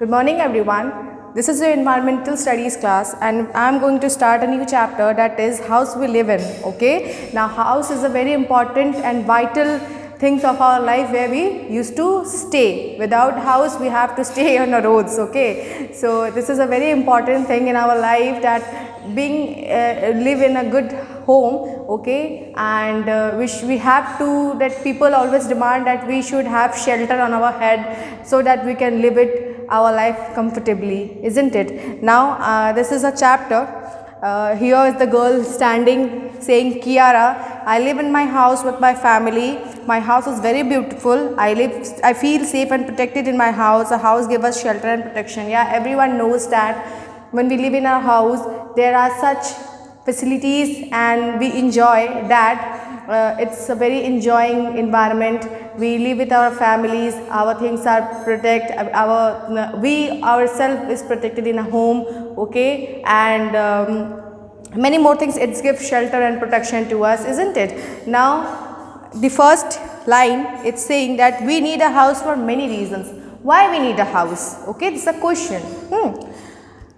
Good morning everyone. This is your environmental studies class and I am going to start a new chapter, that is house we live in. Okay. Now house is a very important and vital things of our life where we used to stay. Without house we have to stay on the roads. Okay. So this is a very important thing in our life, that being live in a good home. Okay. And we have to, that people always demand that we should have shelter on our head so that we can live it our life comfortably, isn't it? Now this is a chapter. Here is the girl standing saying, Kiara, I live in my house with my family. My house is very beautiful. I feel safe and protected in my house. A house gives us shelter and protection. Yeah, everyone knows that when we live in our house, there are such facilities and we enjoy that. It's a very enjoying environment. We live with our families, our things are protected, we ourselves is protected in a home. Okay. And many more things, it gives shelter and protection to us, isn't it? Now the first line, it's saying that we need a house for many reasons. Why we need a house? Okay, this is a question.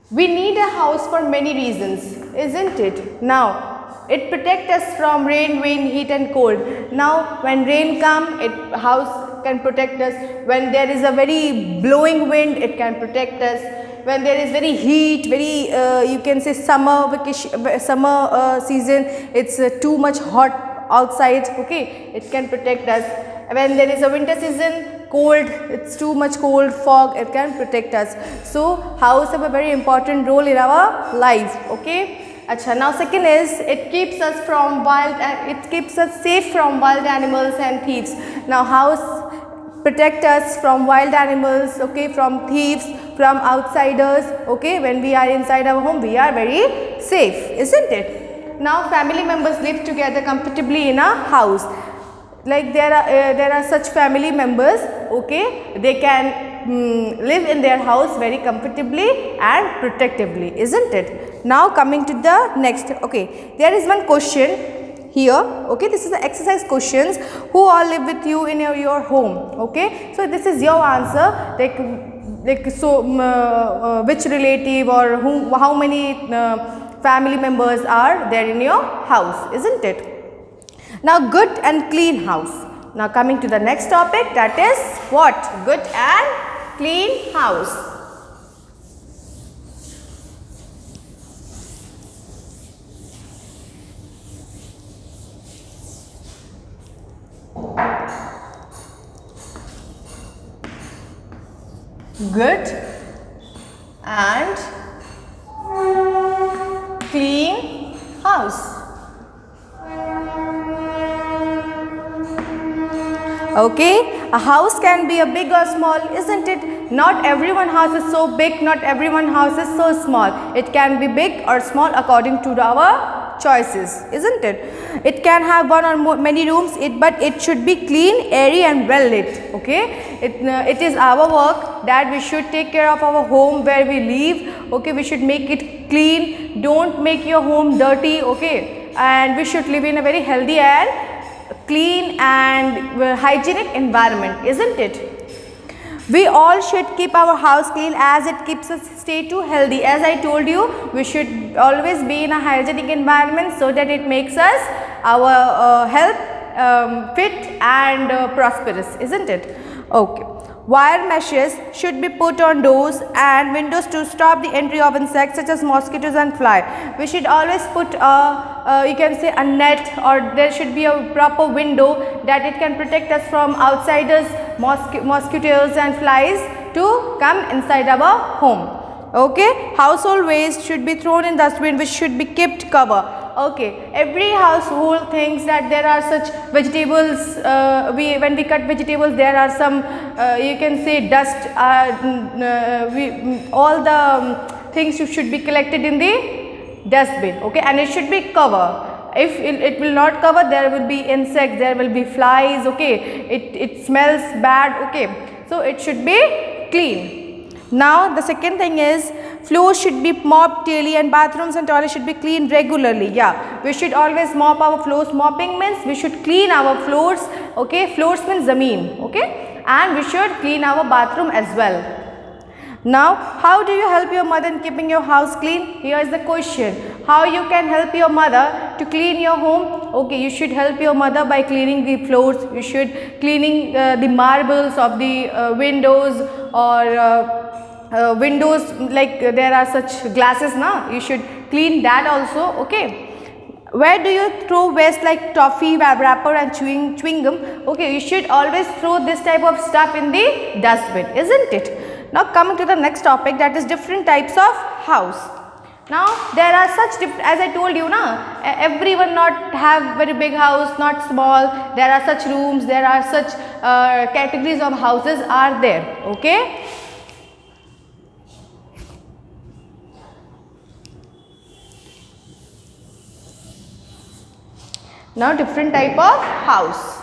We need a house for many reasons, isn't it? Now it protects us from rain, wind, heat and cold. Now when rain comes, house can protect us. When there is a very blowing wind, it can protect us. When there is very heat, you can say summer vacation, summer season, it's too much hot outside. Okay, it can protect us. When there is a winter season, cold, it's too much cold, fog, it can protect us. So house have a very important role in our life. Okay. Achha, now second is, it keeps us safe from wild animals and thieves. Now house protect us from wild animals, okay, from thieves, from outsiders. Okay, when we are inside our home, we are very safe, isn't it? Now family members live together comfortably in a house. Like there are such family members, okay, they can live in their house very comfortably and protectively, isn't it? Now coming to the next. Okay, there is one question here. Okay, this is the exercise questions. Who all live with you in your home? Okay, so this is your answer, which relative or how many family members are there in your house, isn't it? Now good and clean house. Now coming to the next topic, that is what? Good and clean house. Good and clean house. Okay, a house can be a big or small, isn't it? Not everyone house is so big, not everyone house is so small. It can be big or small according to our choices, isn't it? It can have one or many rooms, but it should be clean, airy and well lit. Okay, it is our work that we should take care of our home where we live. Okay, we should make it clean. Don't make your home dirty. Okay, and we should live in a very healthy and clean and hygienic environment, isn't it? We all should keep our house clean as it keeps us stay too healthy. As I told you, we should always be in a hygienic environment so that it makes us our health fit and prosperous, isn't it? Okay. Wire meshes should be put on doors and windows to stop the entry of insects such as mosquitoes and fly. We should always put you can say a net, or there should be a proper window that it can protect us from outsiders, mosquitoes and flies to come inside our home. Okay, household waste should be thrown in dustbin which should be kept cover. Okay, every household thinks that there are such vegetables, when we cut vegetables there are some you can say dust, all the things should be collected in the dustbin. Okay, and it should be covered. If it will not cover, there will be insects, there will be flies. Okay, it smells bad. Okay, so it should be clean. Now the second thing is, floors should be mopped daily and bathrooms and toilets should be cleaned regularly. Yeah, we should always mop our floors. Mopping means we should clean our floors. Okay, floors means zameen. Okay, and we should clean our bathroom as well. Now, how do you help your mother in keeping your house clean? Here is the question. How you can help your mother to clean your home? Okay, you should help your mother by cleaning the floors. You should cleaning the marbles of the windows, or windows, like there are such glasses now. You should clean that also. Okay. Where do you throw waste like toffee, wrapper and chewing gum? Okay, you should always throw this type of stuff in the dustbin, isn't it? Now coming to the next topic, that is different types of house. Now there are such as I told you na, everyone not have very big house, not small. There are such rooms, there are such categories of houses are there. Okay. Now different type of house.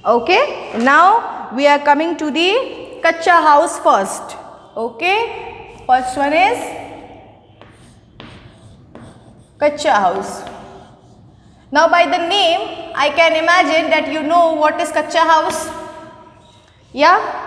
Okay, now we are coming to the kacha house first. Okay, first one is kacha house. Now by the name I can imagine that you know what is kacha house. Yeah.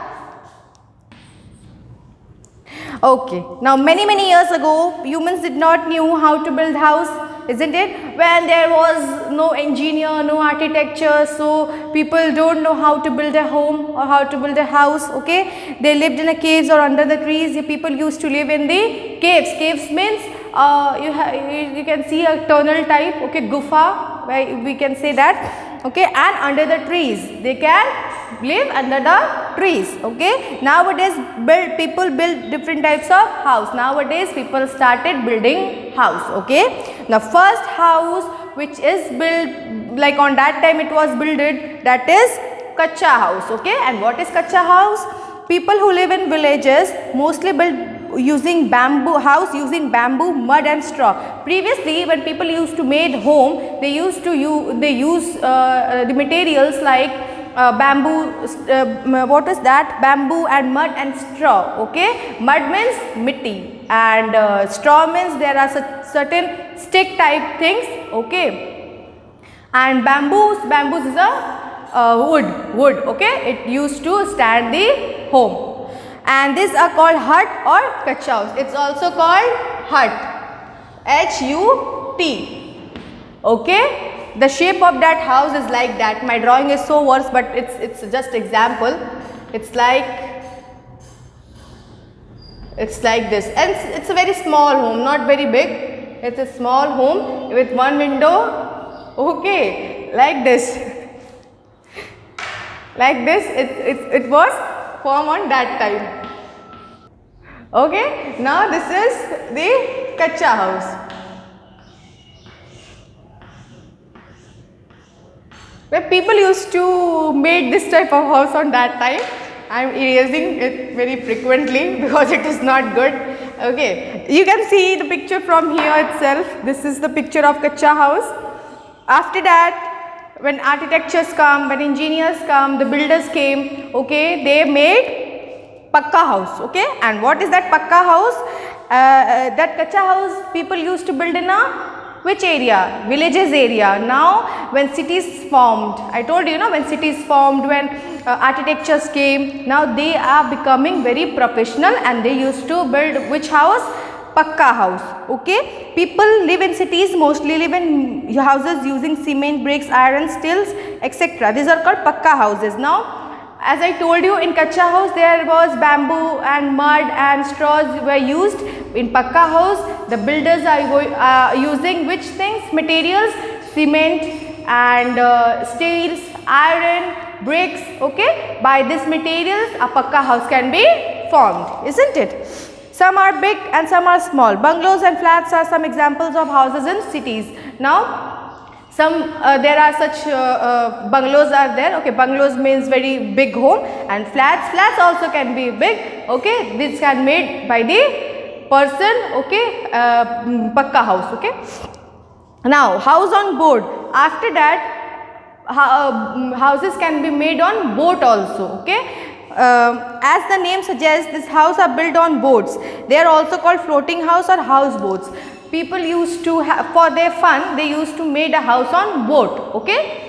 Okay, now many years ago humans did not knew how to build house, isn't it? When there was no engineer, no architecture, so people don't know how to build a home or how to build a house. Okay, they lived in a caves or under the trees. The people used to live in the caves. Caves means you can see a tunnel type. Okay, gufa, where we can say that. Okay, and under the trees they can live under the trees. Okay, nowadays people build different types of house. Nowadays people started building house. Okay, the first house which is built, like on that time it was builded, that is kacha house. Okay, and what is kacha house? People who live in villages mostly build using bamboo, mud and straw. Previously when people used to make home, they use the materials like bamboo, what is that? Bamboo and mud and straw. Okay, mud means mitti and straw means there are certain stick type things. Okay, and bamboos is a wood. Okay, it used to stand the home. And these are called hut or kacha house. It's also called hut, H-U-T. Okay, the shape of that house is like that. My drawing is so worse, but it's just example. It's like this, and it's a very small home, not very big. It's a small home with one window. Okay, like this. Like this, it was formed on that time. Okay, now this is the kacha house, where people used to make this type of house on that time. I am erasing it very frequently because it is not good. Okay, you can see the picture from here itself. This is the picture of kacha house. After that, when architects come, when engineers come, the builders came. Okay, they made pakka house. Okay, and what is that pakka house? That kacha house people used to build in a which area? Villages area. Now when cities formed, I told you, when cities formed, when architectures came, now they are becoming very professional and they used to build which house? Pakka house. Okay, people live in cities, mostly live in houses using cement, bricks, iron, steels, etc. These are called pakka houses. Now as I told you, in kacha house there was bamboo and mud and straws were used. In pakka house the builders are using which things? Materials, cement and steels, iron, bricks. Okay, by these materials a pakka house can be formed, isn't it? Some are big and some are small. Bungalows and flats are some examples of houses in cities. Now there are such bungalows are there. Okay, bungalows means very big home, and flats also can be big. Okay, this can made by the person, okay, pakka house, okay. Now house on board, after that houses can be made on boat also, okay. As the name suggests, this house are built on boats. They are also called floating house or houseboats. People used to have, for their fun, they used to make a house on boat, okay,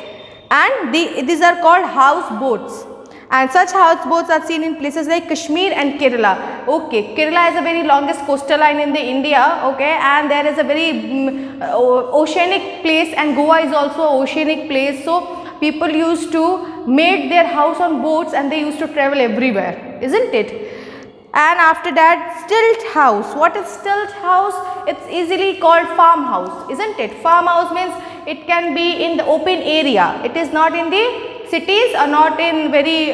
and these are called houseboats. And such houseboats are seen in places like Kashmir and Kerala. Okay, Kerala is the very longest coastal line in the India, okay, and there is a very oceanic place, and Goa is also an oceanic place. So people used to make their house on boats and they used to travel everywhere, isn't it? And after that, stilt house. What is stilt house? It's easily called farmhouse, isn't it? Farmhouse means it can be in the open area. It is not in the cities or not in very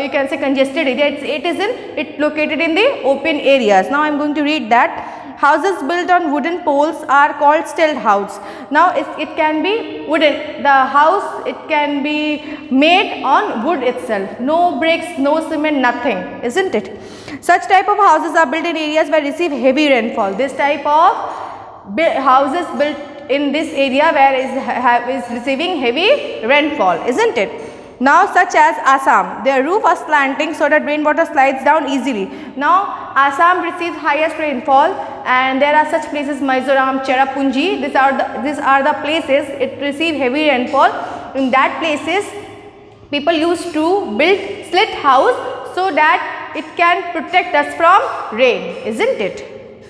you can say congested area. It located in the open areas. Now I am going to read that. Houses built on wooden poles are called stilt house. Now it can be wooden. The house, it can be made on wood itself. No bricks, no cement, nothing, isn't it? Such type of houses are built in areas where receive heavy rainfall. This type of houses built in this area where is receiving heavy rainfall, isn't it? Now such as Assam, their roof is slanting so that rainwater slides down easily. Now Assam receives highest rainfall, and there are such places Mizoram, Cherrapunji. These are the places it receive heavy rainfall. In that places, people used to build slit house so that it can protect us from rain, isn't it?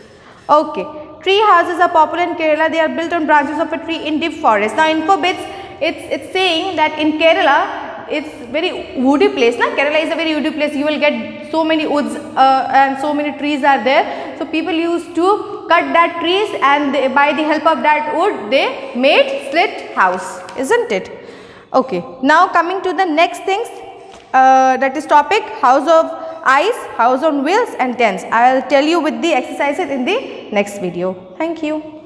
Okay. Tree houses are popular in Kerala. They are built on branches of a tree in deep forest. Now info bits, it's saying that in Kerala, it's very woody place. Na? Kerala is a very woody place. You will get so many woods and so many trees are there. So people used to cut that trees, and by the help of that wood they made slit house, isn't it? Okay. Now coming to the next things, that is topic house of ice, house on wheels and tents. I will tell you with the exercises in the next video. Thank you.